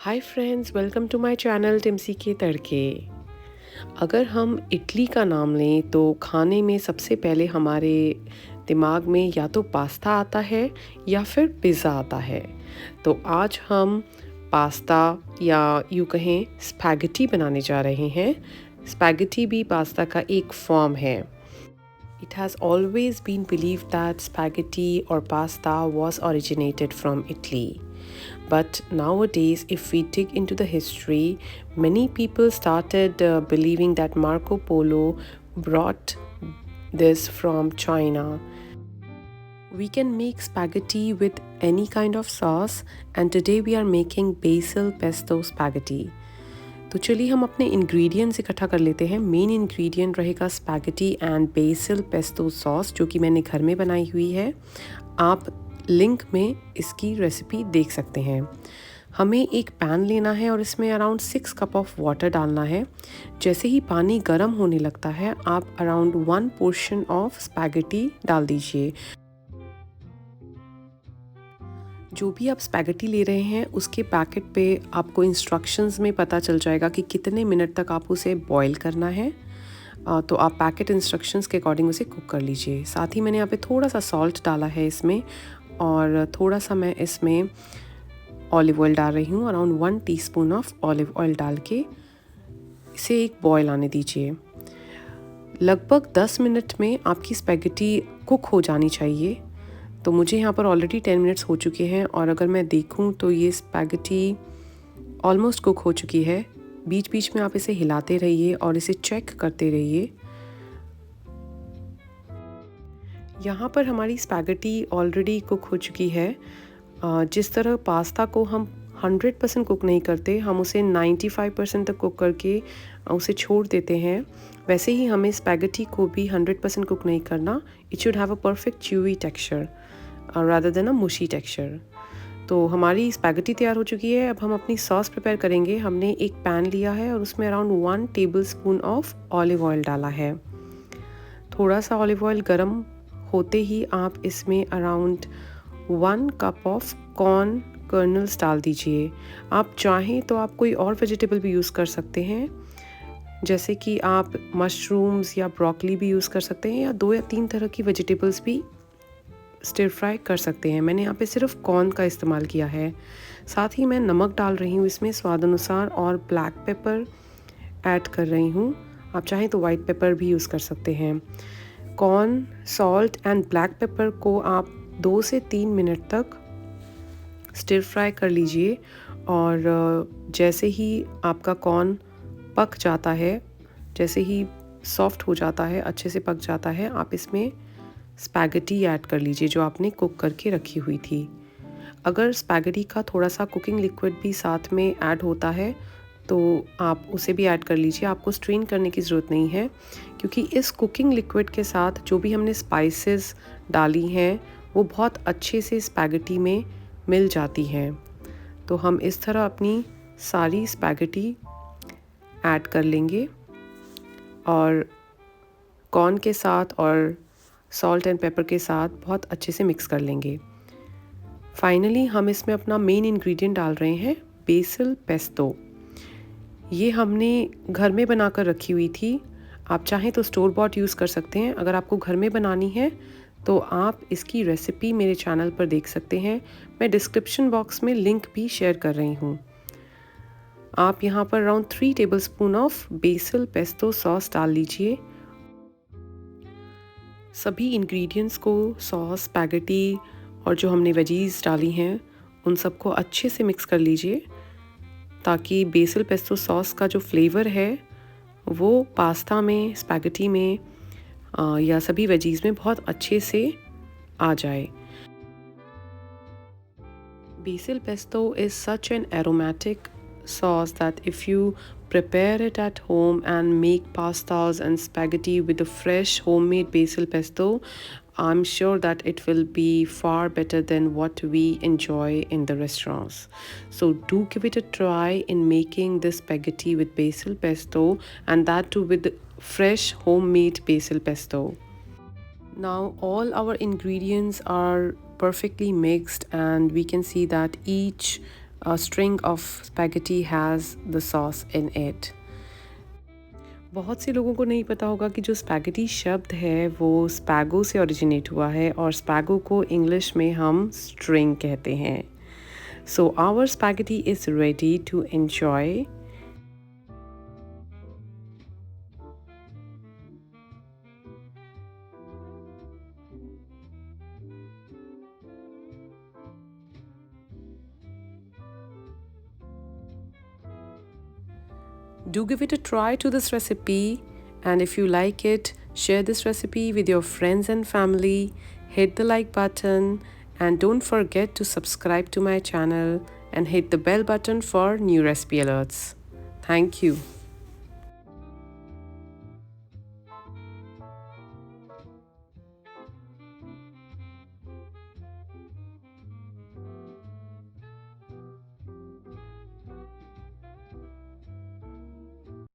Hi friends, welcome to my channel Timsy के तड़के। अगर हम इडली का नाम लें तो खाने में सबसे पहले हमारे दिमाग में या तो पास्ता आता है या फिर पिज़्ज़ा आता है। तो आज हम पास्ता या यूँ कहें स्पैगेटी बनाने जा रहे हैं। स्पैगेटी भी पास्ता का एक फॉर्म है। It has always been believed that spaghetti or pasta was originated from Italy. But nowadays, if we dig into the history, many people started believing that Marco Polo brought this from China. We can make spaghetti with any kind of sauce, and today we are making basil pesto spaghetti. तो चलिए हम अपने ingredients इकट्ठा कर लेते हैं। Main ingredient रहेगा spaghetti and BECIL pesto sauce, जो कि मैंने घर में बनाई हुई है। आप लिंक में इसकी रेसिपी देख सकते हैं। हमें एक पैन लेना है और इसमें अराउंड 6 कप ऑफ वाटर डालना है। जैसे ही पानी गर्म होने लगता है, आप अराउंड 1 पोर्शन ऑफ स्पैगेटी डाल दीजिए। जो भी आप स्पैगेटी ले रहे हैं उसके पैकेट पे आपको इंस्ट्रक्शंस में पता चल जाएगा कि कितने मिनट तक आप उसे बॉईल करना है। तो आप पैकेट इंस्ट्रक्शंस के अकॉर्डिंग उसे कुक कर लीजिए। साथ ही मैंने यहाँ पे थोड़ा सा सॉल्ट डाला है इसमें, और थोड़ा सा मैं इसमें ऑलिव ऑयल डाल रही हूँ। Around 1 teaspoon of olive oil डाल के इसे एक बॉयल आने दीजिए। लगभग 10 मिनट में आपकी स्पैगेटी कुक हो जानी चाहिए। तो मुझे यहाँ पर ऑलरेडी 10 मिनट्स हो चुके हैं, और अगर मैं देखूँ तो ये स्पैगेटी ऑलमोस्ट कुक हो चुकी है। बीच बीच में आप इसे हिलाते रहिए और इसे चेक करते रहिए। यहाँ पर हमारी स्पैगेटी ऑलरेडी कुक हो चुकी है। जिस तरह पास्ता को हम 100% कुक नहीं करते, हम उसे 95% तक कुक करके उसे छोड़ देते हैं, वैसे ही हमें स्पैगेटी को भी 100% कुक नहीं करना। It should have a perfect chewy texture rather than a mushy texture. तो हमारी स्पैगेटी तैयार हो चुकी है। अब हम अपनी सॉस प्रिपेयर करेंगे। हमने एक पैन लिया है और उसमें around 1 table spoon of olive oil डाला है। थोड़ा सा ऑलिव ऑयल गर्म होते ही आप इसमें around 1 cup of corn colonel's डाल दीजिए। आप चाहें तो आप कोई और वेजिटेबल भी यूज़ कर सकते हैं, जैसे कि आप मशरूम्स या ब्रोकली भी यूज़ कर सकते हैं, या 2 या 3 तरह की वेजिटेबल्स भी स्टिर फ्राई कर सकते हैं। मैंने यहाँ पे सिर्फ कॉर्न का इस्तेमाल किया है। साथ ही मैं नमक डाल रही हूँ इसमें स्वाद अनुसार, और ब्लैक पेपर ऐड कर रही हूँ। आप चाहें तो वाइट पेपर भी यूज़ कर सकते हैं। Corn, salt and black pepper को आप 2 से 3 मिनट तक स्टिर फ्राई कर लीजिए, और जैसे ही आपका कॉर्न पक जाता है, जैसे ही सॉफ्ट हो जाता है, अच्छे से पक जाता है, आप इसमें स्पैगेटी ऐड कर लीजिए जो आपने कुक करके रखी हुई थी। अगर स्पैगेटी का थोड़ा सा कुकिंग लिक्विड भी साथ में ऐड होता है तो आप उसे भी ऐड कर लीजिए। आपको स्ट्रेन करने की ज़रूरत नहीं है, क्योंकि इस कुकिंग लिक्विड के साथ जो भी हमने स्पाइसेस डाली हैं वो बहुत अच्छे से स्पैगेटी में मिल जाती हैं। तो हम इस तरह अपनी सारी स्पैगेटी ऐड कर लेंगे और कॉर्न के साथ और सॉल्ट एंड पेपर के साथ बहुत अच्छे से मिक्स कर लेंगे। फाइनली हम इसमें अपना मेन इंग्रेडिएंट डाल रहे हैं, बेसिल पेस्टो। ये हमने घर में बनाकर रखी हुई थी। आप चाहें तो स्टोर बॉट यूज़ कर सकते हैं। अगर आपको घर में बनानी है तो आप इसकी रेसिपी मेरे चैनल पर देख सकते हैं। मैं डिस्क्रिप्शन बॉक्स में लिंक भी शेयर कर रही हूँ। आप यहाँ पर around 3 tablespoon of BECIL pesto sauce डाल लीजिए। सभी इंग्रेडिएंट्स को, सॉस, स्पैगेटी और जो हमने वेजीज डाली हैं, उन सबको अच्छे से मिक्स कर लीजिए, ताकि बेसिल पेस्टो सॉस का जो फ्लेवर है वो पास्ता में, स्पैगेटी में या सभी वेजीज में बहुत अच्छे से आ जाए। Basil pesto is such an aromatic sauce that if you prepare it at home and make pastas and spaghetti with the fresh homemade basil pesto, I'm sure that it will be far better than what we enjoy in the restaurants. So do give it a try in making this spaghetti with basil pesto, and that too with fresh homemade basil pesto. Now all our ingredients are perfectly mixed, and we can see that each a string of spaghetti has the sauce in it. बहुत से लोगों को नहीं पता होगा कि जो spaghetti शब्द है वो स्पैगो से ओरिजिनेट हुआ है और स्पैगो को इंग्लिश में हम स्ट्रिंग कहते हैं. So our spaghetti is ready to enjoy. Do give it a try to this recipe, and if you like it, share this recipe with your friends and family. Hit the like button and don't forget to subscribe to my channel and hit the bell button for new recipe alerts. Thank you.